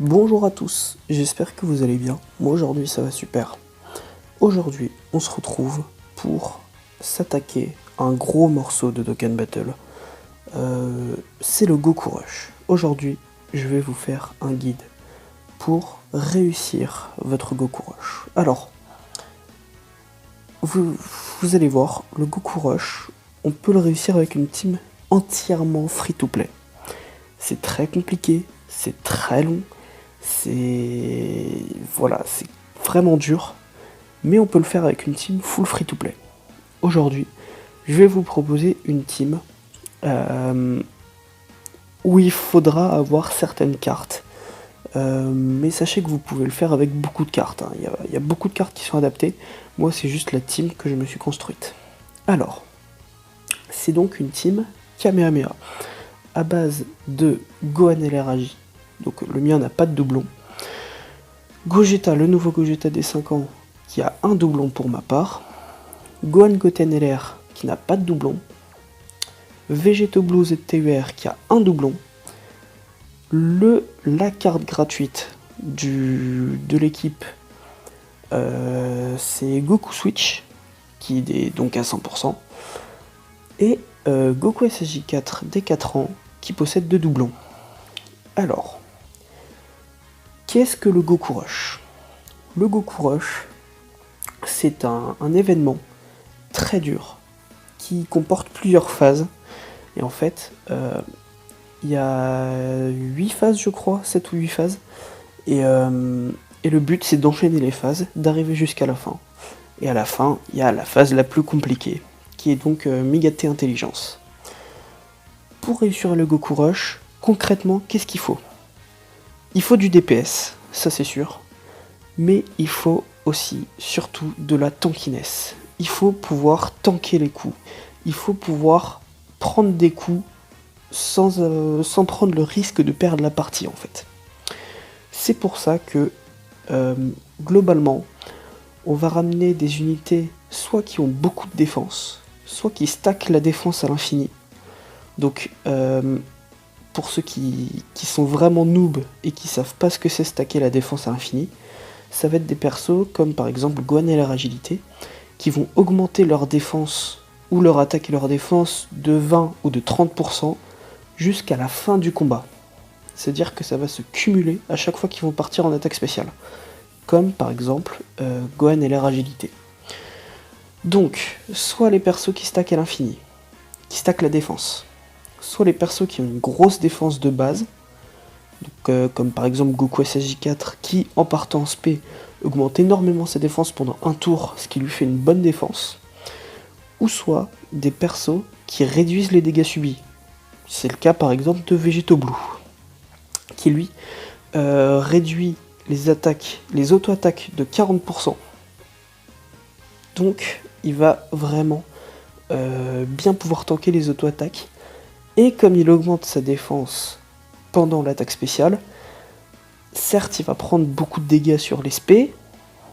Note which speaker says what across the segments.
Speaker 1: Bonjour à tous, j'espère que vous allez bien. Moi aujourd'hui ça va super. Aujourd'hui on se retrouve pour s'attaquer à un gros morceau de Dokkan Battle. C'est le Goku Rush. Aujourd'hui je vais vous faire un guide pour réussir votre Goku Rush. Alors, vous allez voir, le Goku Rush, on peut le réussir avec une team entièrement free-to-play. C'est très compliqué, c'est très long, c'est vraiment dur, mais on peut le faire avec une team full free to play. Aujourd'hui, je vais vous proposer une team où il faudra avoir certaines cartes, mais sachez que vous pouvez le faire avec beaucoup de cartes. Hein. Il y a beaucoup de cartes qui sont adaptées. Moi, c'est juste la team que je me suis construite. Alors, c'est donc une team Kamehameha à base de Gohan LRAJ. Donc le mien n'a pas de doublon. Gogeta, le nouveau Gogeta des 5 ans, qui a un doublon pour ma part. Gohan Goten LR, qui n'a pas de doublon. Vegeto Blue ZTUR, qui a un doublon. La carte gratuite de l'équipe, c'est Goku Switch, qui est donc à 100%. Et Goku SSJ4 des 4 ans, qui possède 2 doublons. Alors, qu'est-ce que le Goku Rush? Le Goku Rush, c'est un événement très dur qui comporte plusieurs phases. Et en fait, il y a 8 phases, je crois, 7 ou 8 phases. Et le but, c'est d'enchaîner les phases, d'arriver jusqu'à la fin. Et à la fin, il y a la phase la plus compliquée, qui est donc Migate Intelligence. Pour réussir le Goku Rush, concrètement, qu'est-ce qu'il faut? Il faut du DPS, ça c'est sûr. Mais il faut aussi, surtout, de la tankiness. Il faut pouvoir tanker les coups. Il faut pouvoir prendre des coups sans prendre le risque de perdre la partie en fait. C'est pour ça que globalement, on va ramener des unités soit qui ont beaucoup de défense, soit qui stackent la défense à l'infini. Donc pour ceux qui sont vraiment noobs et qui savent pas ce que c'est stacker la défense à l'infini, ça va être des persos comme par exemple Gohan et leur agilité, qui vont augmenter leur défense ou leur attaque et leur défense de 20 ou de 30% jusqu'à la fin du combat. C'est-à-dire que ça va se cumuler à chaque fois qu'ils vont partir en attaque spéciale. Comme par exemple Gohan et leur agilité. Donc, soit les persos qui stackent à l'infini, qui stackent la défense, soit les persos qui ont une grosse défense de base, donc, comme par exemple Goku SSJ4 qui, en partant en SP, augmente énormément sa défense pendant un tour, ce qui lui fait une bonne défense, ou soit des persos qui réduisent les dégâts subis. C'est le cas par exemple de Vegeto Blue, qui lui réduit les attaques, les auto-attaques de 40%. Donc il va vraiment bien pouvoir tanker les auto-attaques. Et comme il augmente sa défense pendant l'attaque spéciale, certes il va prendre beaucoup de dégâts sur les spé,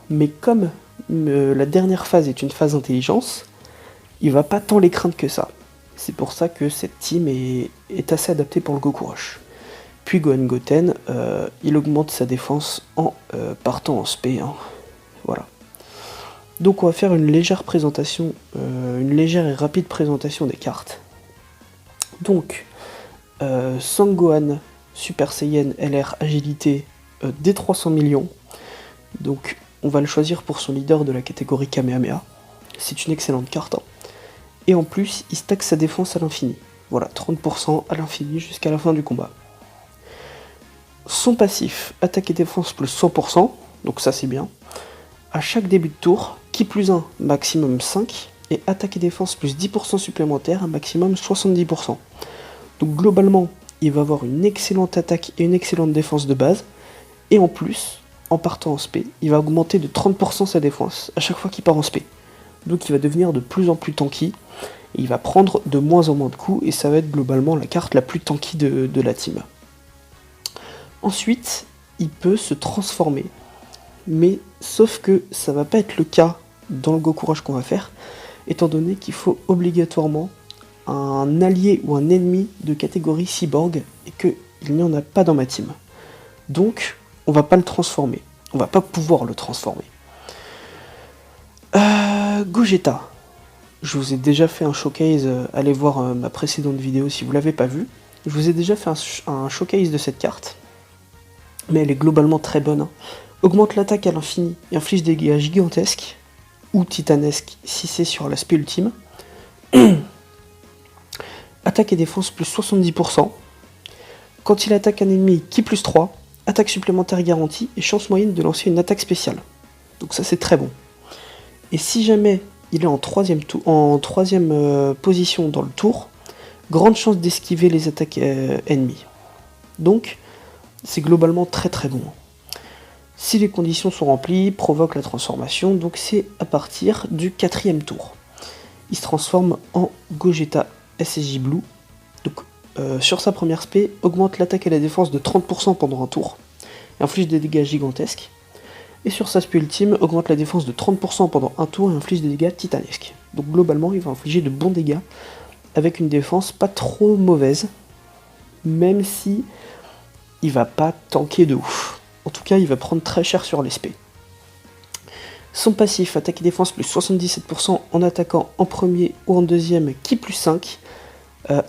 Speaker 1: mais comme la dernière phase est une phase intelligence, il va pas tant les craindre que ça. C'est pour ça que cette team est assez adaptée pour le Goku Rush. Puis Gohan Goten, il augmente sa défense en partant en spé. Hein. Voilà. Donc on va faire une légère présentation, une légère et rapide présentation des cartes. Donc, Sangohan, Super Saiyan, LR, Agilité, des 300 millions. Donc on va le choisir pour son leader de la catégorie Kamehameha. C'est une excellente carte. Hein. Et en plus, il stack sa défense à l'infini. Voilà, 30% à l'infini jusqu'à la fin du combat. Son passif, attaque et défense plus 100%, donc ça c'est bien. À chaque début de tour, qui plus 1, maximum 5, et attaque et défense plus 10% supplémentaire, un maximum 70%. Donc globalement, il va avoir une excellente attaque et une excellente défense de base, et en plus, en partant en spé, il va augmenter de 30% sa défense à chaque fois qu'il part en spé. Donc il va devenir de plus en plus tanky, et il va prendre de moins en moins de coups, et ça va être globalement la carte la plus tanky de la team. Ensuite, il peut se transformer, mais sauf que ça va pas être le cas dans le Goku Rush qu'on va faire, étant donné qu'il faut obligatoirement un allié ou un ennemi de catégorie cyborg, et qu'il n'y en a pas dans ma team. Donc, on va pas le transformer. On va pas pouvoir le transformer. Gogeta. Je vous ai déjà fait un showcase, allez voir ma précédente vidéo si vous l'avez pas vu. Je vous ai déjà fait un showcase de cette carte. Mais elle est globalement très bonne. Augmente l'attaque à l'infini et inflige des dégâts gigantesques ou titanesques si c'est sur l'aspect ultime. Attaque et défense plus 70%. Quand il attaque un ennemi qui plus 3, attaque supplémentaire garantie et chance moyenne de lancer une attaque spéciale. Donc ça c'est très bon. Et si jamais il est en troisième position dans le tour, grande chance d'esquiver les attaques ennemies. Donc c'est globalement très très bon. Si les conditions sont remplies, provoque la transformation, donc c'est à partir du 4e tour. Il se transforme en Gogeta SSJ Blue. Donc sur sa première spé, augmente l'attaque et la défense de 30% pendant un tour, et inflige des dégâts gigantesques. Et sur sa spé ultime, augmente la défense de 30% pendant un tour et inflige des dégâts titanesques. Donc globalement, il va infliger de bons dégâts, avec une défense pas trop mauvaise, même si il va pas tanker de ouf. En tout cas, il va prendre très cher sur les spé. Son passif, attaque et défense plus 77% en attaquant en premier ou en deuxième, qui plus 5.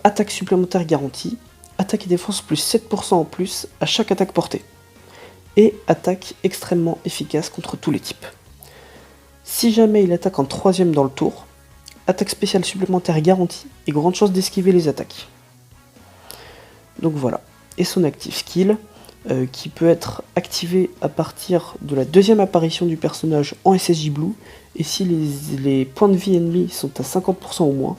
Speaker 1: Attaque supplémentaire garantie. Attaque et défense plus 7% en plus à chaque attaque portée. Et attaque extrêmement efficace contre tous les types. Si jamais il attaque en troisième dans le tour, attaque spéciale supplémentaire garantie et grande chance d'esquiver les attaques. Donc voilà. Et son active skill, qui peut être activé à partir de la deuxième apparition du personnage en SSJ Blue, et si les points de vie ennemis sont à 50% ou moins.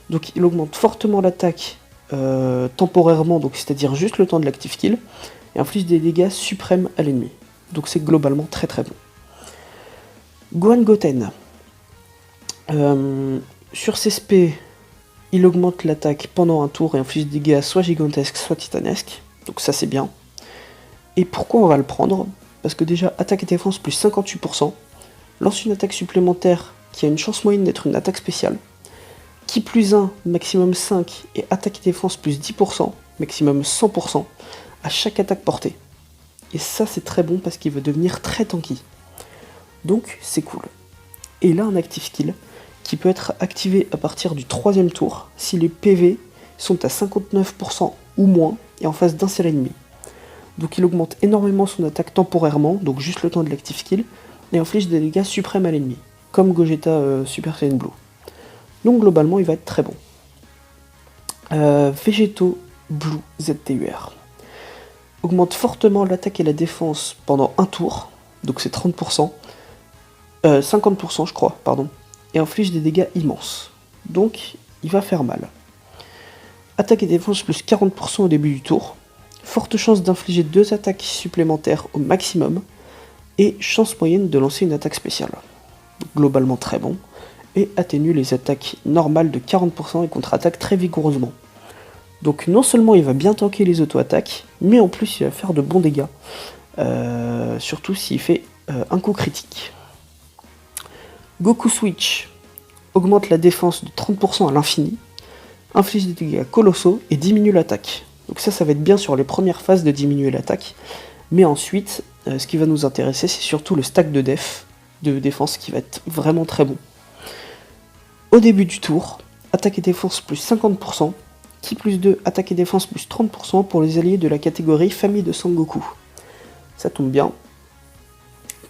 Speaker 1: Donc il augmente fortement l'attaque temporairement, donc c'est-à-dire juste le temps de l'active skill, et inflige des dégâts suprêmes à l'ennemi. Donc c'est globalement très très bon. Gohan Goten. Sur ses spé, il augmente l'attaque pendant un tour et inflige des dégâts soit gigantesques, soit titanesques. Donc ça c'est bien. Et pourquoi on va le prendre? Parce que déjà, attaque et défense plus 58%, lance une attaque supplémentaire qui a une chance moyenne d'être une attaque spéciale, qui plus 1, maximum 5, et attaque et défense plus 10%, maximum 100%, à chaque attaque portée. Et ça c'est très bon parce qu'il va devenir très tanky. Donc c'est cool. Et là un active skill, qui peut être activé à partir du 3e tour, si les PV sont à 59% ou moins, et en face d'un seul ennemi. Donc il augmente énormément son attaque temporairement, donc juste le temps de l'active skill, et inflige des dégâts suprêmes à l'ennemi, comme Gogeta Super Saiyan Blue. Donc globalement il va être très bon. Végéto Blue ZTUR. Augmente fortement l'attaque et la défense pendant un tour, donc c'est 30%, 50% je crois, pardon, et inflige des dégâts immenses. Donc il va faire mal. Attaque et défense plus 40% au début du tour. Forte chance d'infliger 2 attaques supplémentaires au maximum, et chance moyenne de lancer une attaque spéciale. Donc, globalement très bon, et atténue les attaques normales de 40% et contre-attaque très vigoureusement. Donc non seulement il va bien tanker les auto-attaques, mais en plus il va faire de bons dégâts, surtout s'il fait un coup critique. Goku Switch augmente la défense de 30% à l'infini, inflige des dégâts colossaux et diminue l'attaque. Donc ça va être bien sur les premières phases de diminuer l'attaque, mais ensuite, ce qui va nous intéresser, c'est surtout le stack de défense qui va être vraiment très bon. Au début du tour, attaque et défense plus 50%, qui plus 2, attaque et défense plus 30% pour les alliés de la catégorie famille de Sangoku. Ça tombe bien,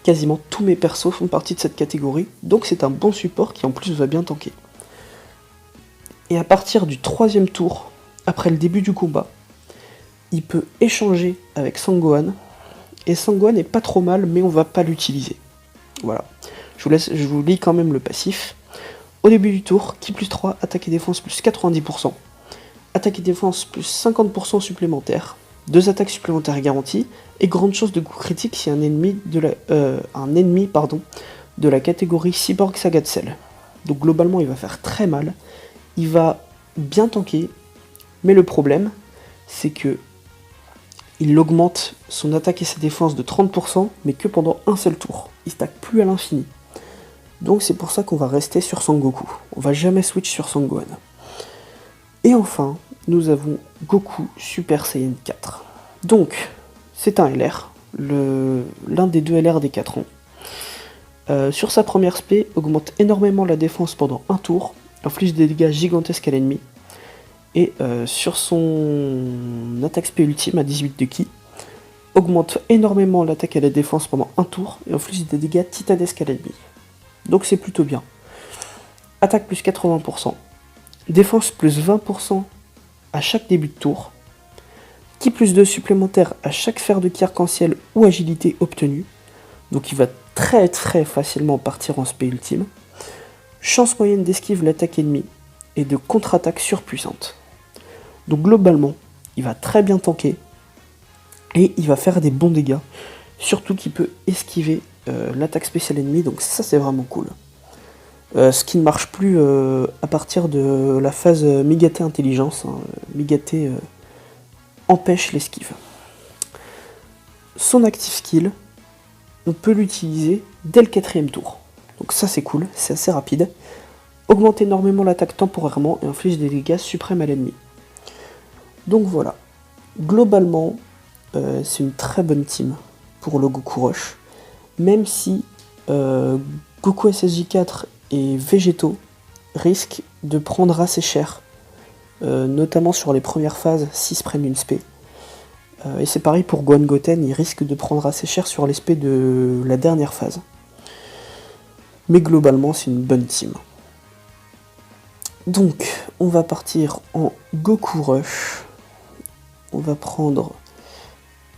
Speaker 1: quasiment tous mes persos font partie de cette catégorie, donc c'est un bon support qui en plus va bien tanker. Et à partir du 3e tour, après le début du combat, il peut échanger avec Sangohan, et Sangohan est pas trop mal, mais on va pas l'utiliser. Voilà, je vous lis quand même le passif. Au début du tour, ki plus 3, attaque et défense plus 90%, attaque et défense plus 50% supplémentaire, 2 attaques supplémentaires garanties, et grande chance de coup critique si un ennemi de la catégorie Cyborg Saga de Cell. Donc globalement il va faire très mal, il va bien tanker, mais le problème c'est que il augmente son attaque et sa défense de 30%, mais que pendant un seul tour. Il stack plus à l'infini. Donc c'est pour ça qu'on va rester sur Sangoku. On va jamais switch sur Sangohan. Et enfin, nous avons Goku Super Saiyan 4. Donc, c'est un LR, l'un des deux LR des 4 ans. Sur sa première spé, augmente énormément la défense pendant un tour, inflige des dégâts gigantesques à l'ennemi. Et sur son attaque spé ultime à 18 de ki, augmente énormément l'attaque et la défense pendant un tour et inflige des dégâts titanesques à l'ennemi. Donc c'est plutôt bien. Attaque plus 80%, défense plus 20% à chaque début de tour, ki plus 2 supplémentaire à chaque sphère de ki arc-en-ciel ou agilité obtenue, donc il va très très facilement partir en spé ultime, chance moyenne d'esquive l'attaque ennemie et de contre-attaque surpuissante. Donc globalement, il va très bien tanker et il va faire des bons dégâts, surtout qu'il peut esquiver l'attaque spéciale ennemie, donc ça c'est vraiment cool. Ce qui ne marche plus à partir de la phase Migaté intelligence, hein. Migaté empêche l'esquive. Son active skill, on peut l'utiliser dès le 4ème tour. Donc ça c'est cool, c'est assez rapide. Augmente énormément l'attaque temporairement et inflige des dégâts suprêmes à l'ennemi. Donc voilà, globalement, c'est une très bonne team pour le Goku Rush, même si Goku SSJ4 et Végétaux risquent de prendre assez cher, notamment sur les premières phases s'ils se prennent une spé. Et c'est pareil pour Gohan Goten, il risque de prendre assez cher sur les spé de la dernière phase. Mais globalement, c'est une bonne team. Donc, on va partir en Goku Rush. On va prendre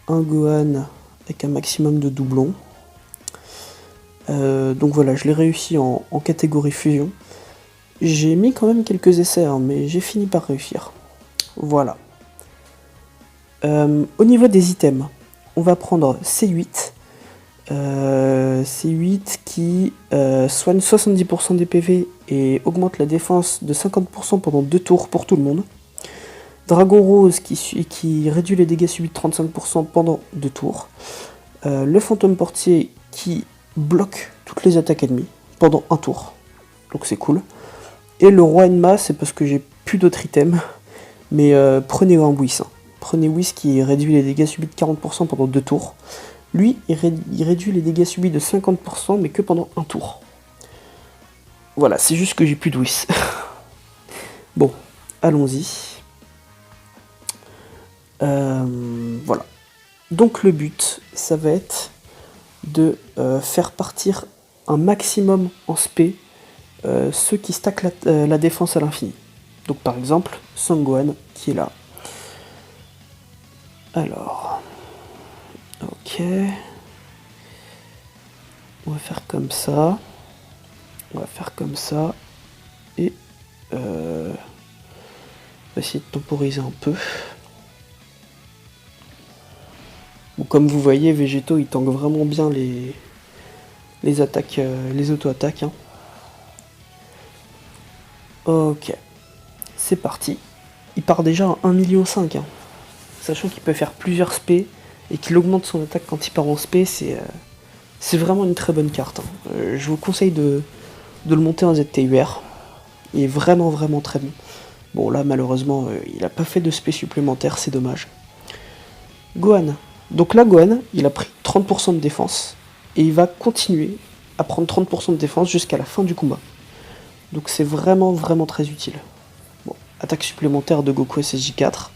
Speaker 1: un Gohan avec un maximum de doublons. Donc voilà, je l'ai réussi en catégorie fusion. J'ai mis quand même quelques essais, hein, mais j'ai fini par réussir. Voilà. Au niveau des items, on va prendre C8. C8 qui soigne 70% des PV et augmente la défense de 50% pendant 2 tours pour tout le monde. Dragon Rose qui réduit les dégâts subis de 35% pendant 2 tours. Le Fantôme Portier qui bloque toutes les attaques ennemies pendant un tour. Donc c'est cool. Et le Roi Enma, c'est parce que j'ai plus d'autres items. Mais prenez un Whis. Prenez Whis qui réduit les dégâts subis de 40% pendant 2 tours. Lui, il réduit les dégâts subis de 50%, mais que pendant un tour. Voilà, c'est juste que j'ai plus de Whis. Bon, allons-y. Voilà. Donc le but, ça va être de faire partir un maximum en spé ceux qui stackent la défense à l'infini. Donc par exemple, Sangohan qui est là. Alors, ok. On va faire comme ça. On va faire comme ça. Et on va essayer de temporiser un peu. Bon, comme vous voyez, Végétaux, il tank vraiment bien les attaques, les auto-attaques. Hein. Ok. C'est parti. Il part déjà à 1,5 million. Hein. Sachant qu'il peut faire plusieurs spé et qu'il augmente son attaque quand il part en spé, c'est vraiment une très bonne carte. Hein. Je vous conseille de le monter en ZTUR. Il est vraiment vraiment très bon. Bon là malheureusement il n'a pas fait de spé supplémentaire, c'est dommage. Gohan. Donc là Gohan, il a pris 30% de défense et il va continuer à prendre 30% de défense jusqu'à la fin du combat. Donc c'est vraiment vraiment très utile. Bon, attaque supplémentaire de Goku SSJ4.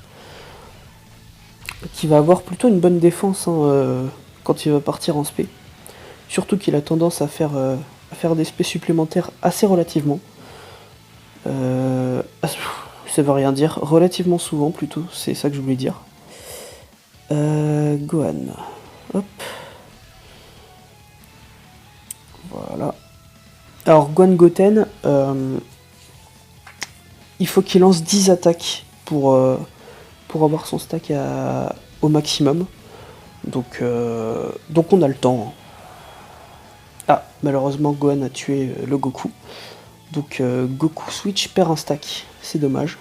Speaker 1: Qui va avoir plutôt une bonne défense hein, quand il va partir en spé. Surtout qu'il a tendance à faire des spé supplémentaires assez relativement. Ça veut rien dire, relativement souvent plutôt, c'est ça que je voulais dire. Gohan. Hop. Voilà. Alors Gohan Goten, il faut qu'il lance 10 attaques pour avoir son stack au maximum. Donc on a le temps. Ah, malheureusement Gohan a tué le Goku. Donc Goku Switch perd un stack. C'est dommage.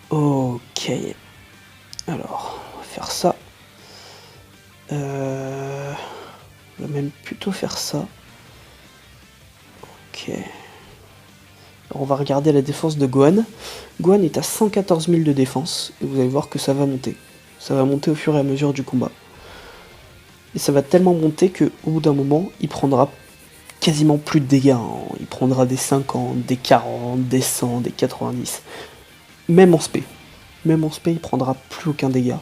Speaker 1: Ok. Alors, on va faire ça. On va même plutôt faire ça. Ok. Alors, on va regarder la défense de Gohan. Gohan est à 114 000 de défense. Et vous allez voir que ça va monter. Ça va monter au fur et à mesure du combat. Et ça va tellement monter qu'au bout d'un moment, il prendra quasiment plus de dégâts. Il prendra des 50, des 40, des 100, des 90. Même en spé. Même en spé, il prendra plus aucun dégât.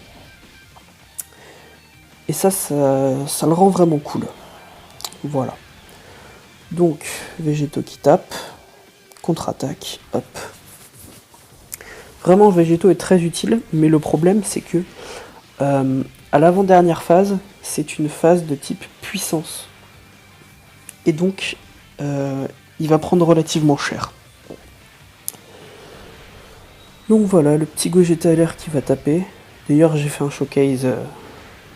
Speaker 1: Et ça le rend vraiment cool. Voilà. Donc, Végéto qui tape. Contre-attaque. Hop. Vraiment, Végéto est très utile, mais le problème, c'est que à l'avant-dernière phase, c'est une phase de type puissance. Et donc, il va prendre relativement cher. Donc voilà, le petit Gogeta LR qui va taper. D'ailleurs, j'ai fait un showcase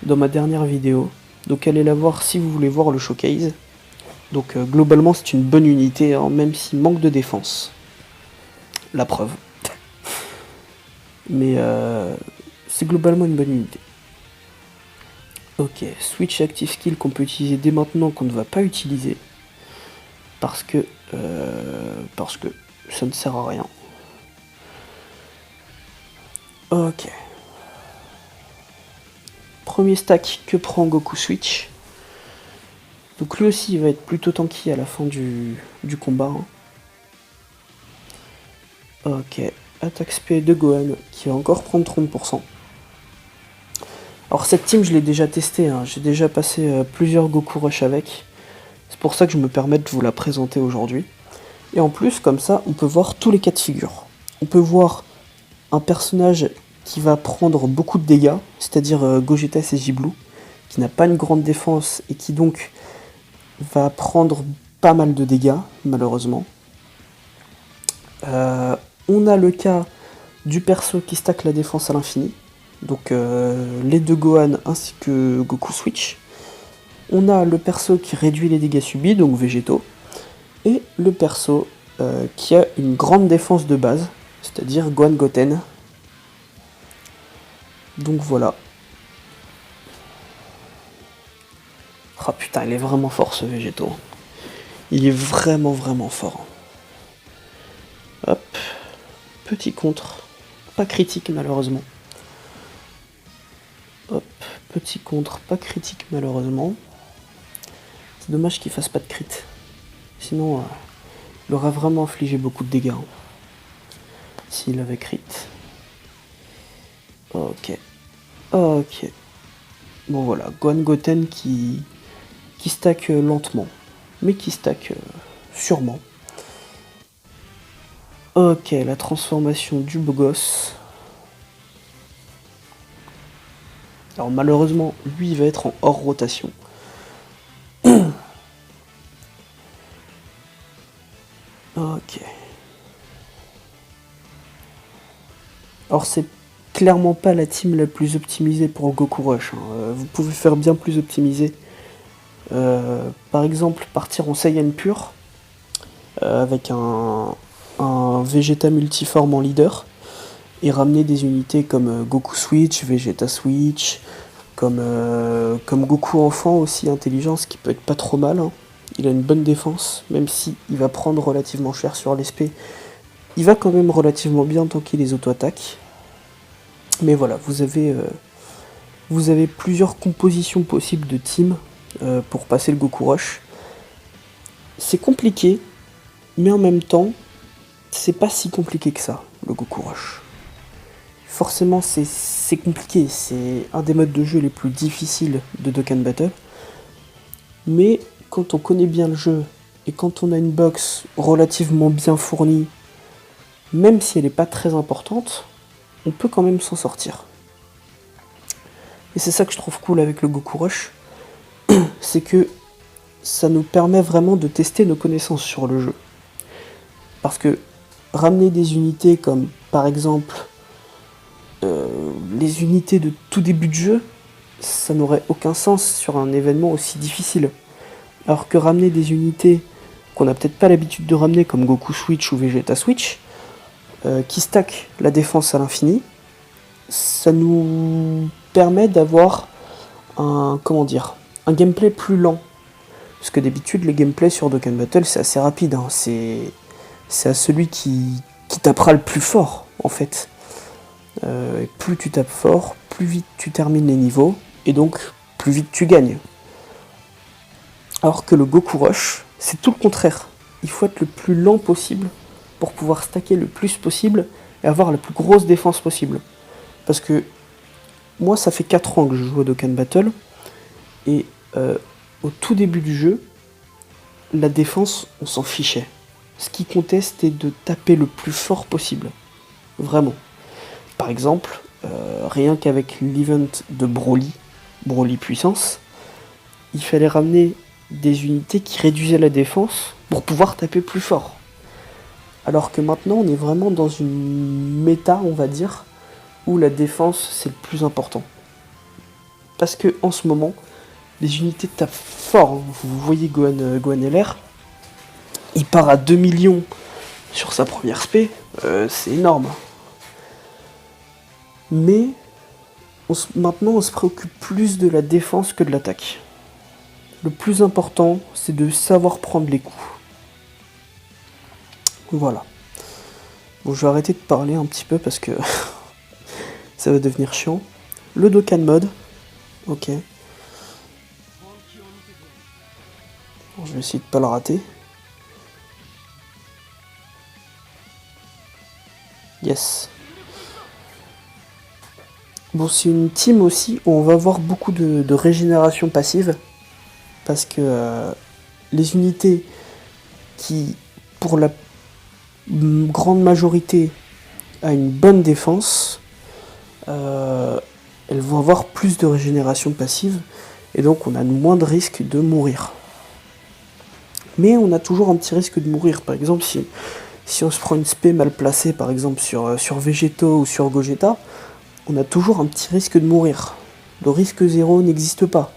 Speaker 1: dans ma dernière vidéo. Donc allez la voir si vous voulez voir le showcase. Donc globalement, c'est une bonne unité, hein, même s'il manque de défense. La preuve. Mais c'est globalement une bonne unité. Ok, switch active skill qu'on peut utiliser dès maintenant, qu'on ne va pas utiliser. Parce que ça ne sert à rien. Ok. Premier stack que prend Goku Switch. Donc lui aussi il va être plutôt tanky à la fin du combat. Hein. Ok. Attaque spé de Gohan qui va encore prendre 30%. Alors cette team je l'ai déjà testée, hein. J'ai déjà passé plusieurs Goku Rush avec. C'est pour ça que je me permets de vous la présenter aujourd'hui. Et en plus comme ça on peut voir tous les cas de figure. On peut voir un personnage qui va prendre beaucoup de dégâts, c'est-à-dire Gogeta SSJ Blue, qui n'a pas une grande défense et qui donc va prendre pas mal de dégâts, malheureusement. On a le cas du perso qui stack la défense à l'infini, donc les deux Gohan ainsi que Goku Switch. On a le perso qui réduit les dégâts subis, donc Végéto, et le perso qui a une grande défense de base, c'est-à-dire Gohan Goten. Donc voilà. Ah putain, il est vraiment fort ce Végéto. Il est vraiment fort. Hop. Petit contre. Pas critique malheureusement. Hop. Petit contre. Pas critique malheureusement. C'est dommage qu'il fasse pas de crit. Sinon, il aurait vraiment infligé beaucoup de dégâts. Hein, s'il avait crit. Ok. Ok. Bon voilà, Gohan Goten qui stack lentement, mais qui stack sûrement. Ok, la transformation du beau gosse. Alors malheureusement, lui il va être en hors rotation. Ok. Alors c'est clairement pas la team la plus optimisée pour Goku Rush. Hein. Vous pouvez faire bien plus optimisé. Par exemple, partir en Saiyan pur avec un Vegeta multiforme en leader et ramener des unités comme Goku Switch, Vegeta Switch, comme Goku enfant aussi intelligence qui peut être pas trop mal. Hein. Il a une bonne défense, même si il va prendre relativement cher sur l'SP. Il va quand même relativement bien tanker les auto-attaques. Mais voilà, vous avez plusieurs compositions possibles de team pour passer le Goku Rush. C'est compliqué, mais en même temps, c'est pas si compliqué que ça, le Goku Rush. Forcément, c'est compliqué, c'est un des modes de jeu les plus difficiles de Dokkan Battle. Mais quand on connaît bien le jeu, et quand on a une box relativement bien fournie, même si elle n'est pas très importante, on peut quand même s'en sortir. Et c'est ça que je trouve cool avec le Goku Rush, c'est que ça nous permet vraiment de tester nos connaissances sur le jeu. Parce que ramener des unités comme par exemple les unités de tout début de jeu, ça n'aurait aucun sens sur un événement aussi difficile. Alors que ramener des unités qu'on n'a peut-être pas l'habitude de ramener comme Goku Switch ou Vegeta Switch, qui stack la défense à l'infini, ça nous permet d'avoir un gameplay plus lent. Parce que d'habitude, les gameplays sur Dokkan Battle, c'est assez rapide. Hein. C'est à celui qui tapera le plus fort, en fait. Et plus tu tapes fort, plus vite tu termines les niveaux, et donc plus vite tu gagnes. Alors que le Goku Rush, c'est tout le contraire. Il faut être le plus lent possible pour pouvoir stacker le plus possible et avoir la plus grosse défense possible. Parce que moi, ça fait 4 ans que je joue à Dokkan Battle, et au tout début du jeu, la défense, on s'en fichait. Ce qui comptait, c'était de taper le plus fort possible. Vraiment. Par exemple, rien qu'avec l'event de Broly puissance, il fallait ramener des unités qui réduisaient la défense pour pouvoir taper plus fort. Alors que maintenant, on est vraiment dans une méta, on va dire, où la défense, c'est le plus important. Parce que en ce moment, les unités tapent fort. Vous voyez Gohan LR, il part à 2 millions sur sa première spé, c'est énorme. Mais maintenant, on se préoccupe plus de la défense que de l'attaque. Le plus important, c'est de savoir prendre les coups. Voilà. Bon, je vais arrêter de parler un petit peu parce que ça va devenir chiant. Le Dokkan Mode. Ok. Bon, je vais essayer de pas le rater. Yes. Bon, c'est une team aussi où on va avoir beaucoup de régénération passive. Parce que les unités qui, pour la grande majorité, a une bonne défense, elles vont avoir plus de régénération passive. Et donc on a moins de risque de mourir. Mais on a toujours un petit risque de mourir. Par exemple, si on se prend une spé mal placée, par exemple sur Végéto ou sur Gogeta, on a toujours un petit risque de mourir. Le risque zéro n'existe pas.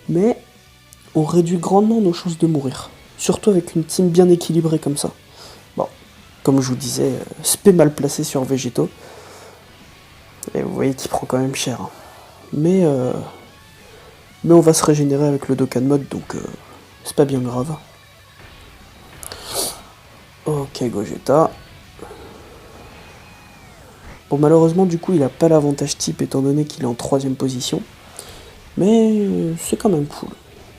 Speaker 1: Mais on réduit grandement nos chances de mourir. Surtout avec une team bien équilibrée comme ça. Bon, comme je vous disais, spé mal placé sur Végéto. Et vous voyez qu'il prend quand même cher. Hein. Mais on va se régénérer avec le Dokkan Mode, donc c'est pas bien grave. Ok, Gogeta. Bon, malheureusement, du coup, il a pas l'avantage type étant donné qu'il est en 3ème position. Mais c'est quand même cool.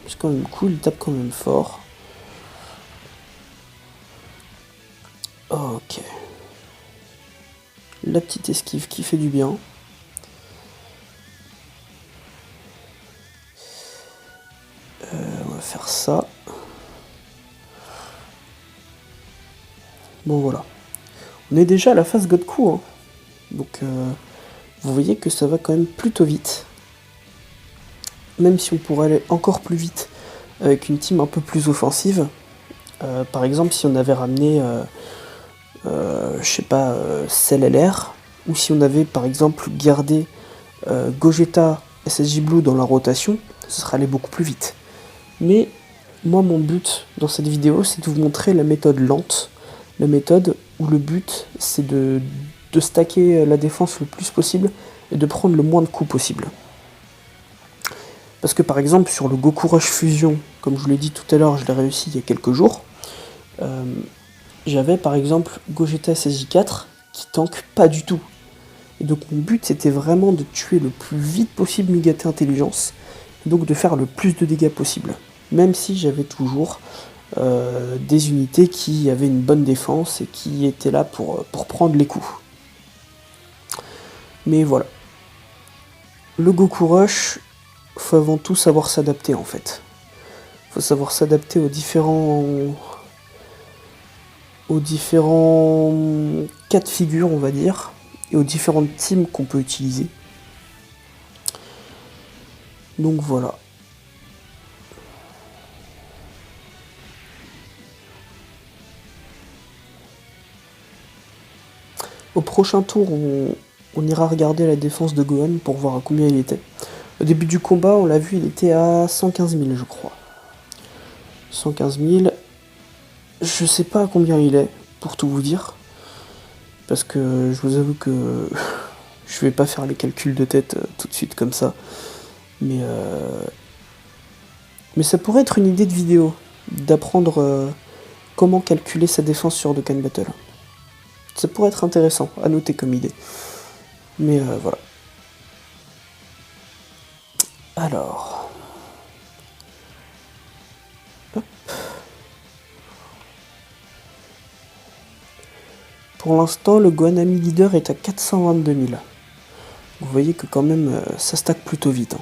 Speaker 1: C'est quand même cool, il tape quand même fort. Ok. La petite esquive qui fait du bien. On va faire ça. Bon, voilà. On est déjà à la phase Godku, hein. Donc, vous voyez que ça va quand même plutôt vite. Même si on pourrait aller encore plus vite avec une team un peu plus offensive. Par exemple, si on avait ramené, je sais pas, Cell LR, ou si on avait par exemple gardé Gogeta SSJ Blue dans la rotation, ça serait allé beaucoup plus vite. Mais moi, mon but dans cette vidéo, c'est de vous montrer la méthode lente, la méthode où le but, c'est de stacker la défense le plus possible et de prendre le moins de coups possible. Parce que par exemple, sur le Goku Rush Fusion, comme je vous l'ai dit tout à l'heure, je l'ai réussi il y a quelques jours, j'avais par exemple Gogeta SSJ4 qui tank pas du tout. Et donc mon but, c'était vraiment de tuer le plus vite possible Migate Intelligence, et donc de faire le plus de dégâts possible. Même si j'avais toujours des unités qui avaient une bonne défense et qui étaient là pour prendre les coups. Mais voilà. Le Goku Rush, faut avant tout savoir s'adapter en fait. Faut savoir s'adapter aux différents cas de figure, on va dire, et aux différentes teams qu'on peut utiliser. Donc voilà. Au prochain tour, on ira regarder la défense de Gohan pour voir à combien il était. Au début du combat, on l'a vu, il était à 115 000, je crois. 115 000. Je sais pas à combien il est, pour tout vous dire. Parce que je vous avoue que je vais pas faire les calculs de tête tout de suite comme ça. Mais ça pourrait être une idée de vidéo, d'apprendre comment calculer sa défense sur Dokkan Battle. Ça pourrait être intéressant à noter comme idée. Mais voilà. Alors... Hop. Pour l'instant, le Gohanami leader est à 422 000. Vous voyez que quand même, ça stack plutôt vite. Hein.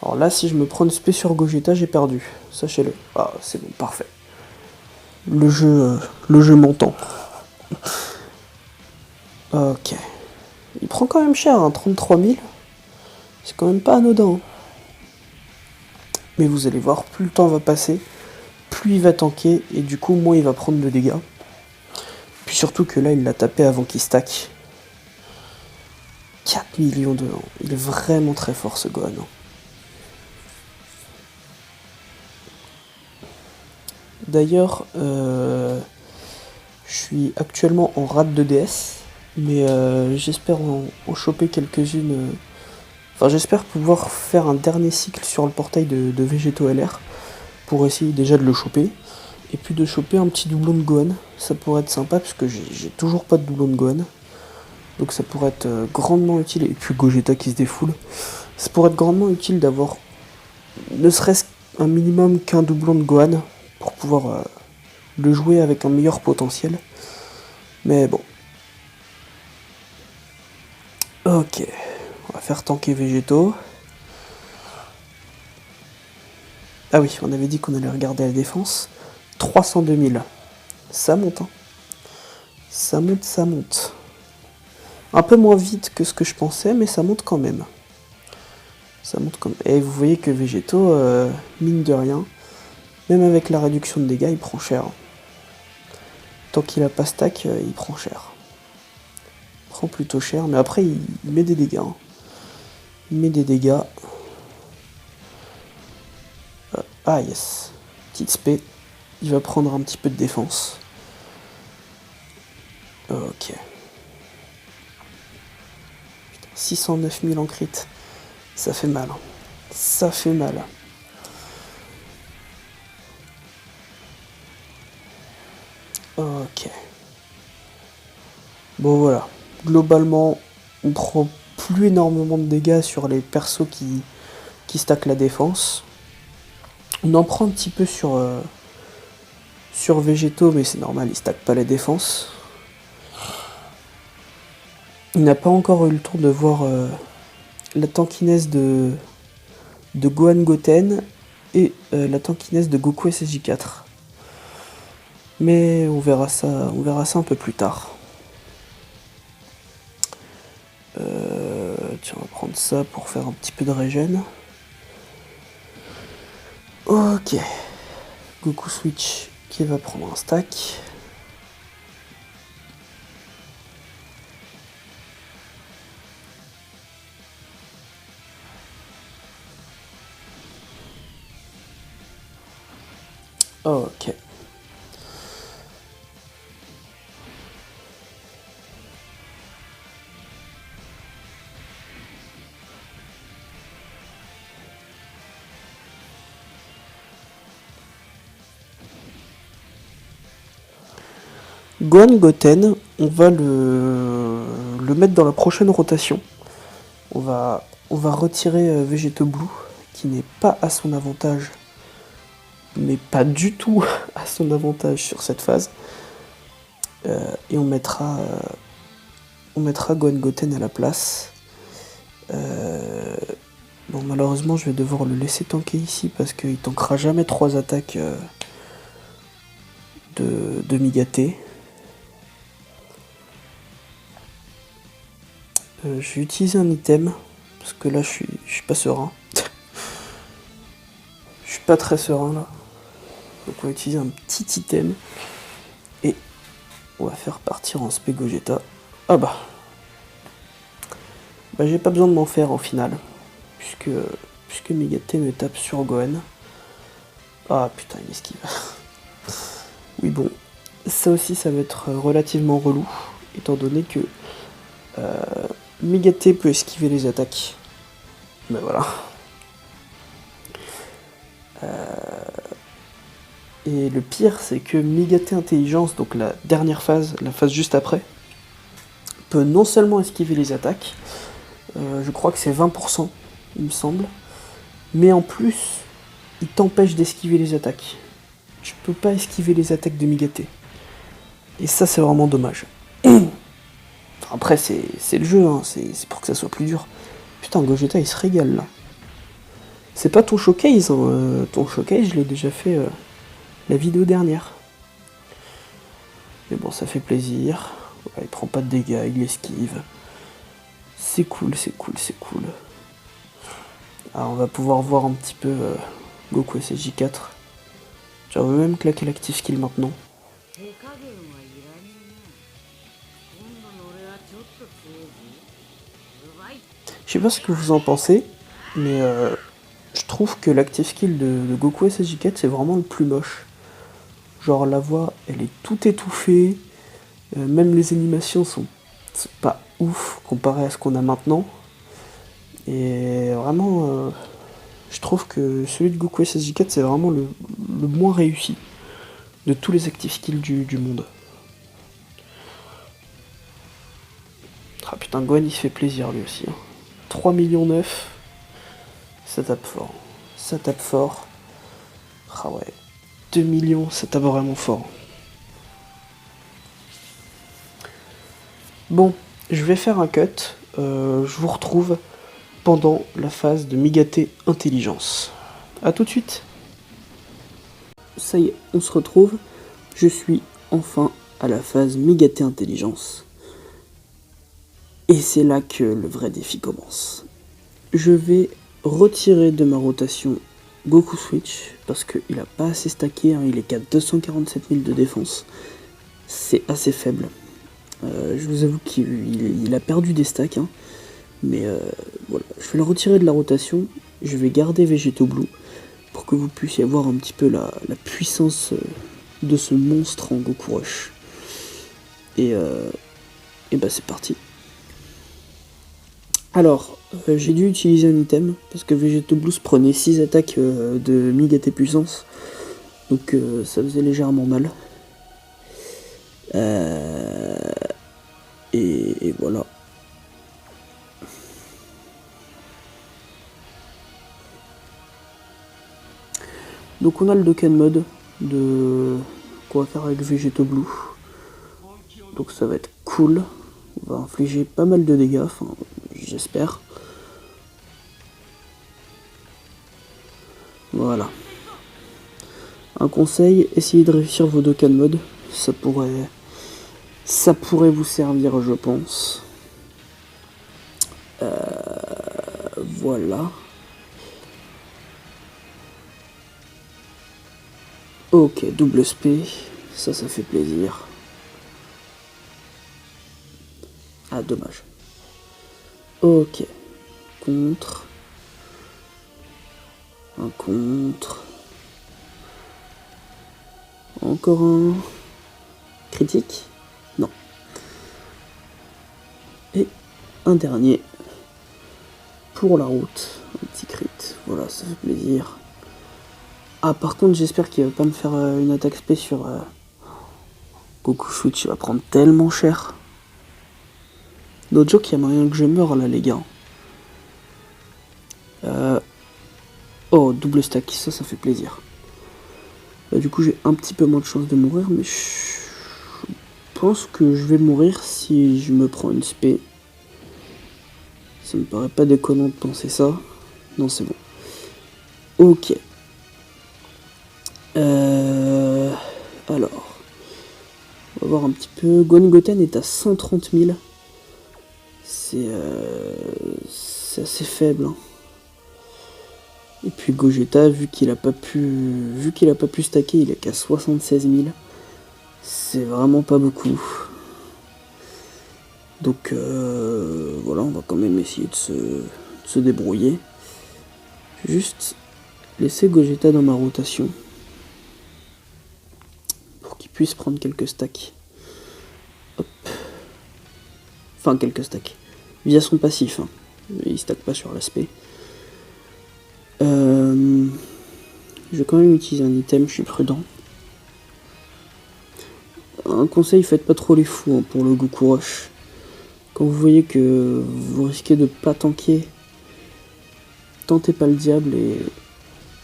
Speaker 1: Alors là, si je me prends une spé sur Gogeta, j'ai perdu. Sachez-le. Ah, c'est bon, parfait. Le jeu m'entend. Ok. Il prend quand même cher, hein, 33 000. C'est quand même pas anodin. Mais vous allez voir, plus le temps va passer, plus il va tanker, et du coup, moins il va prendre de dégâts. Puis surtout que là, il l'a tapé avant qu'il stack. 4 millions de... Il est vraiment très fort, ce Gohan. D'ailleurs, je suis actuellement en rate de DS, mais j'espère en choper quelques-unes. Enfin, j'espère pouvoir faire un dernier cycle sur le portail de Végéto LR pour essayer déjà de le choper. Et puis de choper un petit doublon de Gohan. Ça pourrait être sympa parce que j'ai toujours pas de doublon de Gohan. Donc ça pourrait être grandement utile. Et puis Gogeta qui se défoule. Ça pourrait être grandement utile d'avoir ne serait-ce un minimum qu'un doublon de Gohan pour pouvoir le jouer avec un meilleur potentiel. Mais bon. Ok. On va faire tanker Végéto. Ah oui, on avait dit qu'on allait regarder la défense. 302 000. Ça monte, hein. Ça monte, ça monte. Un peu moins vite que ce que je pensais, mais ça monte quand même. Ça monte quand même. Et vous voyez que Végéto, mine de rien, même avec la réduction de dégâts, il prend cher. Tant qu'il a pas stack, il prend cher. Il prend plutôt cher, mais après, il met des dégâts. Hein. Il met des dégâts. Ah yes. Petite spé. Il va prendre un petit peu de défense. Ok. 609 000 en crit. Ça fait mal. Ça fait mal. Ok. Bon voilà. Globalement, on prend plus énormément de dégâts sur les persos qui stackent la défense. On en prend un petit peu sur Végéto, mais c'est normal, il stack pas la défense. Il n'a pas encore eu le temps de voir la tankiness de Gohan Goten et la tankiness de Goku SSJ4. Mais on verra ça un peu plus tard. Tiens, on va prendre ça pour faire un petit peu de régène. Ok. Goku Switch qui va prendre un stack. Ok. Gohan Goten, on va le mettre dans la prochaine rotation. On va retirer Végéto Blue, qui n'est pas à son avantage, mais pas du tout à son avantage sur cette phase. Et on mettra Gohan Goten à la place. Bon, malheureusement, je vais devoir le laisser tanker ici parce qu'il tankera jamais 3 attaques de Migaté. Je vais utiliser un item parce que là, je suis pas serein. Je suis pas très serein là. Donc, on va utiliser un petit item et on va faire partir en spé Gogeta. Ah bah j'ai pas besoin de m'en faire au final, puisque Migaté me tape sur Gohan. Ah putain, il esquive. Oui bon, ça aussi ça va être relativement relou, étant donné que Migaté peut esquiver les attaques. Mais voilà. Et le pire c'est que Migaté Intelligence, donc la dernière phase, la phase juste après, peut non seulement esquiver les attaques, je crois que c'est 20%, il me semble. Mais en plus, il t'empêche d'esquiver les attaques. Tu peux pas esquiver les attaques de Migate. Et ça, c'est vraiment dommage. Après, c'est le jeu, hein, c'est pour que ça soit plus dur. Putain, Gogeta, il se régale, là. C'est pas ton showcase, hein. Ton showcase, je l'ai déjà fait la vidéo dernière. Mais bon, ça fait plaisir. Ouais, il prend pas de dégâts, il esquive. C'est cool, c'est cool, c'est cool. Alors, on va pouvoir voir un petit peu Goku SSJ4. J'aurais même claquer l'active skill maintenant. Je sais pas ce que vous en pensez, mais je trouve que l'active skill de Goku SSJ4 c'est vraiment le plus moche. Genre la voix elle est tout étouffée, même les animations sont pas ouf comparé à ce qu'on a maintenant. Et vraiment, je trouve que celui de Goku SSJ4 c'est vraiment le moins réussi de tous les active skills du monde. Ah putain, Gohan il se fait plaisir lui aussi. Hein. 3 millions 9, ça tape fort. Ça tape fort. Ah ouais, 2 millions, ça tape vraiment fort. Bon, je vais faire un cut. Je vous retrouve pendant la phase de Migate Intelligence. A tout de suite. Ça y est, on se retrouve. Je suis enfin à la phase Migate Intelligence. Et c'est là que le vrai défi commence. Je vais retirer de ma rotation Goku Switch parce qu'il a pas assez stacké, hein, il est qu'à 247 000 de défense. C'est assez faible. Je vous avoue qu'il a perdu des stacks, hein, mais voilà. Je vais le retirer de la rotation. Je vais garder Vegeto Blue pour que vous puissiez voir un petit peu la puissance de ce monstre en Goku Rush. Et bah c'est parti. Alors, j'ai dû utiliser un item, parce que Vegeto Blues prenait 6 attaques de Migate puissance, donc ça faisait légèrement mal. Et voilà. Donc on a le Dokkan Mode qu'on va faire avec Vegeto Blue. Donc ça va être cool. On va infliger pas mal de dégâts, enfin j'espère. Voilà. Un conseil, essayez de réussir vos Dokkan Mode. Ça pourrait vous servir, je pense. Voilà. Ok, double SP, ça fait plaisir. Ah, dommage. Ok, contre. Un contre. Encore un. Critique? Non. Et un dernier. Pour la route. Un petit crit. Voilà, ça fait plaisir. Ah, par contre, j'espère qu'il va pas me faire une attaque spé sur Goku Switch. Il va prendre tellement cher. No joke, il y a moyen que je meure là, les gars. Oh, double stack, ça fait plaisir. Bah, du coup, j'ai un petit peu moins de chance de mourir, mais je pense que je vais mourir si je me prends une spé. Ça me paraît pas déconnant de penser ça. Non, c'est bon. Ok. Alors, on va voir un petit peu. Gohan est à 130 000. C'est assez faible. Hein. Et puis Gogeta, vu qu'il a pas pu stacker, il est qu'à 76 000. C'est vraiment pas beaucoup. Donc voilà, on va quand même essayer de se débrouiller. Juste laisser Gogeta dans ma rotation. Pour qu'il puisse prendre quelques stacks. Hop. Enfin, quelques stacks. Via son passif. Hein. Il stack pas sur l'aspect. Je vais quand même utiliser un item, je suis prudent. Un conseil, faites pas trop les fous hein, pour le Goku Rush. Quand vous voyez que vous risquez de pas tanker tentez pas le diable et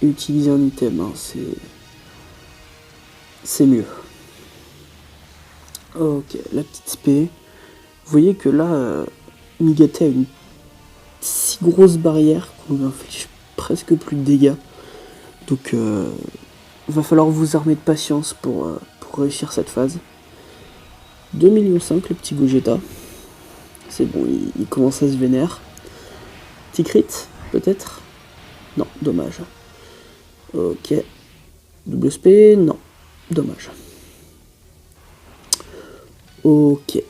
Speaker 1: utilisez un item, hein, c'est mieux. Ok, la petite spé. Vous voyez que là, Migate a une si grosse barrière qu'on lui inflige presque plus de dégâts. Donc va falloir vous armer de patience pour réussir cette phase. 2,5 millions le petit Gogeta. C'est bon, il commence à se vénère. Petit crit, peut-être? Non, dommage. Ok. Double spé, non. Dommage. Ok.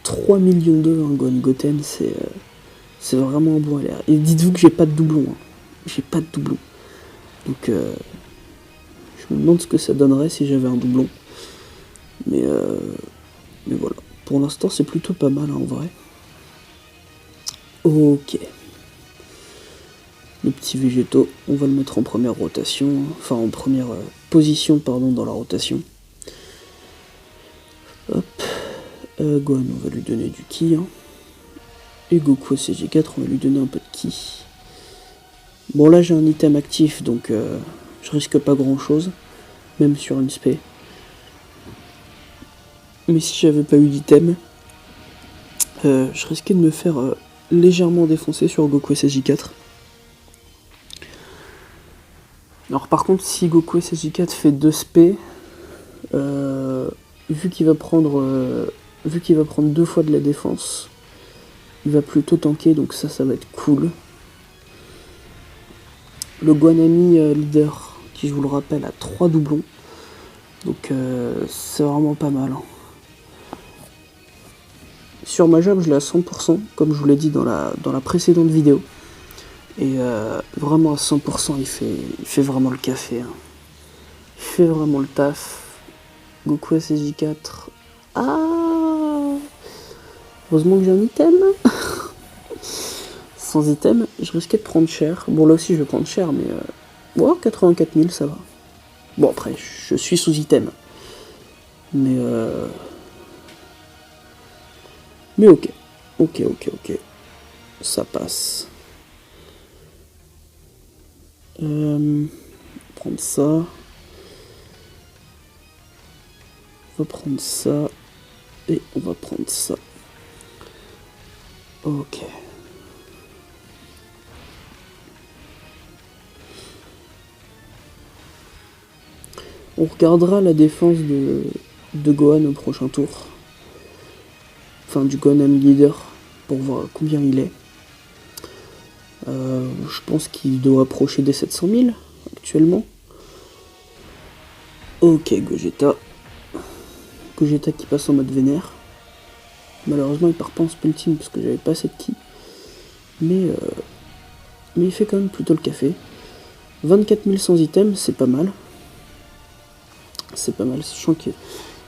Speaker 1: 3 millions un Goten, c'est vraiment un bon LR. Et dites-vous que j'ai pas de doublon. Hein. J'ai pas de doublon. Donc je me demande ce que ça donnerait si j'avais un doublon. Mais voilà. Pour l'instant, c'est plutôt pas mal, hein, en vrai. Ok. Le petit végétaux, on va le mettre en première rotation. Enfin, en première position, pardon, dans la rotation. Hop. Gohan, on va lui donner du ki. Hein. Et Goku SG4, on va lui donner un peu de ki. Bon, là, j'ai un item actif, donc je risque pas grand-chose. Même sur une spé. Mais si j'avais pas eu d'item, je risquais de me faire légèrement défoncer sur Goku SSJ4. Alors par contre, si Goku SSJ4 fait 2 spé, vu qu'il va prendre 2 fois de la défense, il va plutôt tanker, donc ça va être cool. Le Guanami leader, qui je vous le rappelle, a 3 doublons, donc c'est vraiment pas mal. Hein. Sur Majab, je l'ai à 100%, comme je vous l'ai dit dans la précédente vidéo. Et vraiment à 100%, il fait vraiment le café. Hein. Il fait vraiment le taf. Goku SSJ4. Ah, heureusement que j'ai un item. Sans item, je risquais de prendre cher. Bon, là aussi, je vais prendre cher, mais... ouais, 84 000, ça va. Bon, après, je suis sous item. Mais ok. Ok. Ça passe. Prendre ça. On va prendre ça. Et on va prendre ça. Ok. On regardera la défense de Gohan au prochain tour. Enfin, du Gohan Ami Leader, pour voir combien il est. Je pense qu'il doit approcher des 700 000 actuellement. Ok, Gogeta. Gogeta qui passe en mode vénère. Malheureusement, il part pas en spell team parce que j'avais pas assez de ki. Mais il fait quand même plutôt le café. 24 000 sans items, c'est pas mal. C'est pas mal, sachant qu'il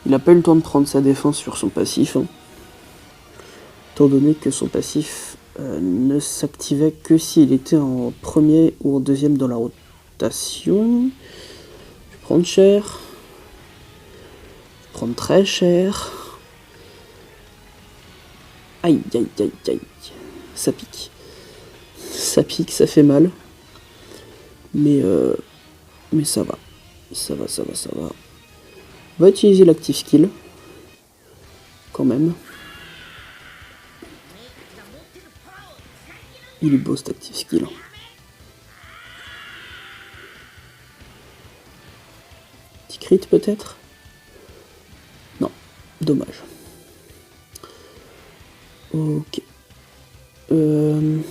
Speaker 1: n'a pas eu le temps de prendre sa défense sur son passif. Hein. Étant donné que son passif ne s'activait que s'il était en premier ou en deuxième dans la rotation. Je vais prendre cher. Je vais prendre très cher. Aïe. Ça pique. Ça pique, ça fait mal. Mais ça va. Ça va. On va utiliser l'active skill. Quand même. Il est beau cet active skill. Petit crit peut-être? Non, dommage. Ok. On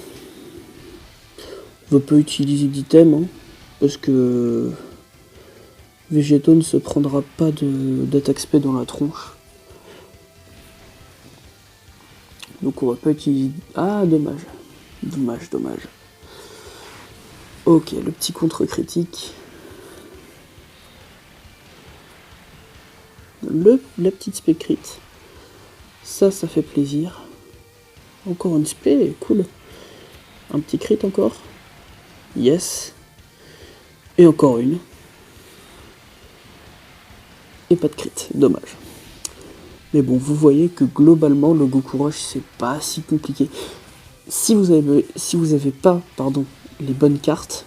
Speaker 1: va pas utiliser d'item, hein, parce que Végéto ne se prendra pas d'attaque spé dans la tronche. Donc on va pas utiliser... Ah, dommage. Dommage. Ok, le petit contre-critique. La petite spé crit. Ça fait plaisir. Encore une spé, cool. Un petit crit encore. Yes. Et encore une. Et pas de crit, dommage. Mais bon, vous voyez que globalement, le Goku Rush, c'est pas si compliqué. si vous avez pas les bonnes cartes,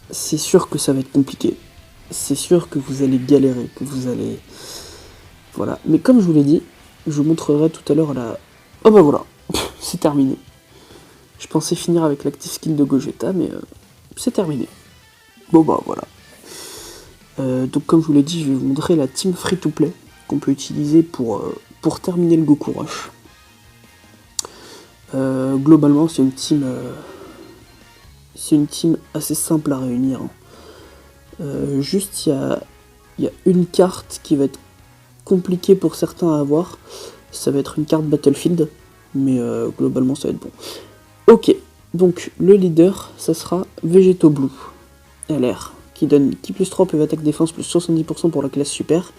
Speaker 1: c'est sûr que ça va être compliqué. C'est sûr que vous allez galérer, que vous allez... Voilà. Mais comme je vous l'ai dit, je vous montrerai tout à l'heure la... Oh bah voilà, c'est terminé. Je pensais finir avec l'active skill de Gogeta, mais c'est terminé. Bon bah voilà. Donc comme je vous l'ai dit, je vais vous montrer la team free-to-play qu'on peut utiliser pour terminer le Goku Rush. Globalement, c'est une team assez simple à réunir. Juste, il y a une carte qui va être compliquée pour certains à avoir. Ça va être une carte Battlefield, mais globalement, ça va être bon. Ok, donc le leader, ça sera Vegeto Blue, LR, qui donne qui plus 3 PV attaque défense plus 70% pour la classe super,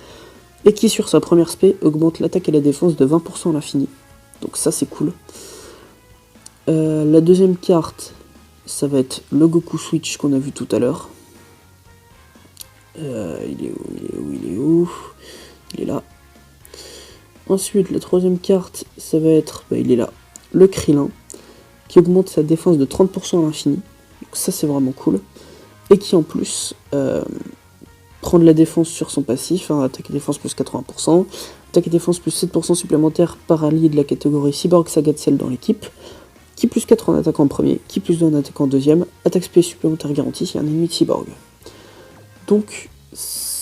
Speaker 1: et qui sur sa première spé augmente l'attaque et la défense de 20% à l'infini. Donc ça c'est cool. La deuxième carte, ça va être le Goku Switch qu'on a vu tout à l'heure. Il est là. Ensuite, la troisième carte, ça va être, il est là, le Krillin, qui augmente sa défense de 30% à l'infini. Donc ça c'est vraiment cool. Et qui en plus prend de la défense sur son passif, attaque et défense plus 80%, attaque et défense plus 7% supplémentaire par allié de la catégorie Cyborg Saga de Cell dans l'équipe, qui plus 4 en attaque en premier, qui plus 2 en attaque en deuxième, attaque spé supplémentaire garantie si y a un ennemi de Cyborg. Donc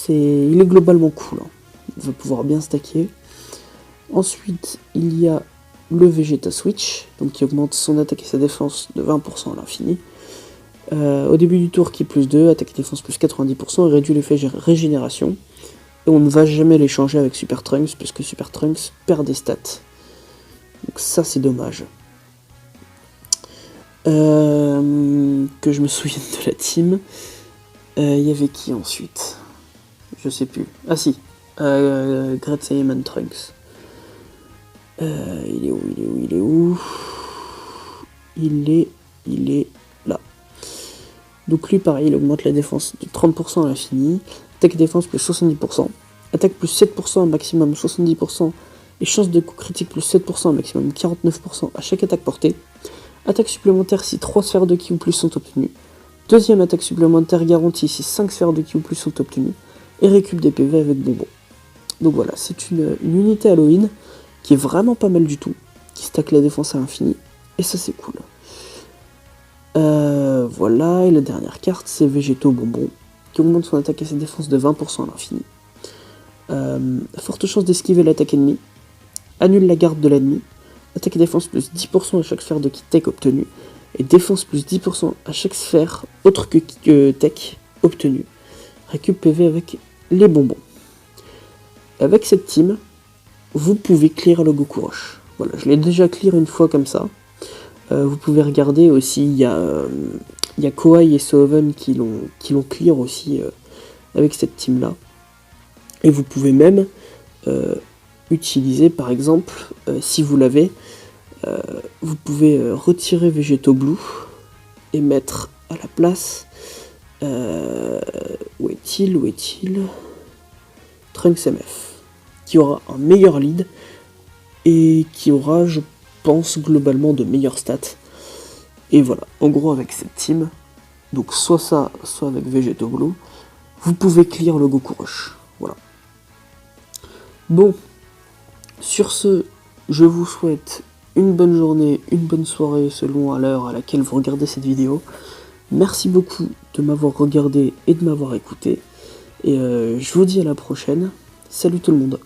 Speaker 1: il est globalement cool, il va pouvoir bien stacker. Ensuite, il y a le Vegeta Switch, donc qui augmente son attaque et sa défense de 20% à l'infini. Au début du tour, qui plus 2, attaque et défense plus 90% et réduit l'effet régénération. Et on ne va jamais l'échanger avec Super Trunks, parce que Super Trunks perd des stats. Donc ça c'est dommage. Que je me souvienne de la team. Il y avait qui ensuite? Je sais plus. Ah si, Great Saiyaman Trunks. Il est là. Donc lui pareil, il augmente la défense de 30% à l'infini, attaque et défense plus 70%, attaque plus 7% maximum 70%, et chance de coup critique plus 7% maximum 49% à chaque attaque portée, attaque supplémentaire si 3 sphères de ki ou plus sont obtenues, deuxième attaque supplémentaire garantie si 5 sphères de ki ou plus sont obtenues, et récup des PV avec bonbon. Donc voilà, c'est une unité Halloween qui est vraiment pas mal du tout, qui stack la défense à l'infini, et ça c'est cool. Voilà, et la dernière carte c'est Vegeto Bonbon, qui augmente son attaque et sa défense de 20% à l'infini. Forte chance d'esquiver l'attaque ennemie, annule la garde de l'ennemi, attaque et défense plus 10% à chaque sphère de ki tech obtenue, et défense plus 10% à chaque sphère autre que tech obtenue. Récup PV avec les bonbons. Avec cette team, vous pouvez clear le Goku Rush. Voilà, je l'ai déjà clear une fois comme ça. Vous pouvez regarder aussi, il y a Kawhi et Soven qui l'ont clear aussi avec cette team là. Et vous pouvez même utiliser par exemple, si vous l'avez, vous pouvez retirer Vegeto Blue et mettre à la place, où est-il Trunks MF, qui aura un meilleur lead et qui aura, je pense, globalement de meilleures stats. Et voilà, en gros avec cette team, donc soit ça, soit avec Vegeto Blue, vous pouvez clear le Goku Rush. Voilà. Bon, sur ce, je vous souhaite une bonne journée, une bonne soirée selon à l'heure à laquelle vous regardez cette vidéo. Merci beaucoup de m'avoir regardé et de m'avoir écouté. Et je vous dis à la prochaine. Salut tout le monde.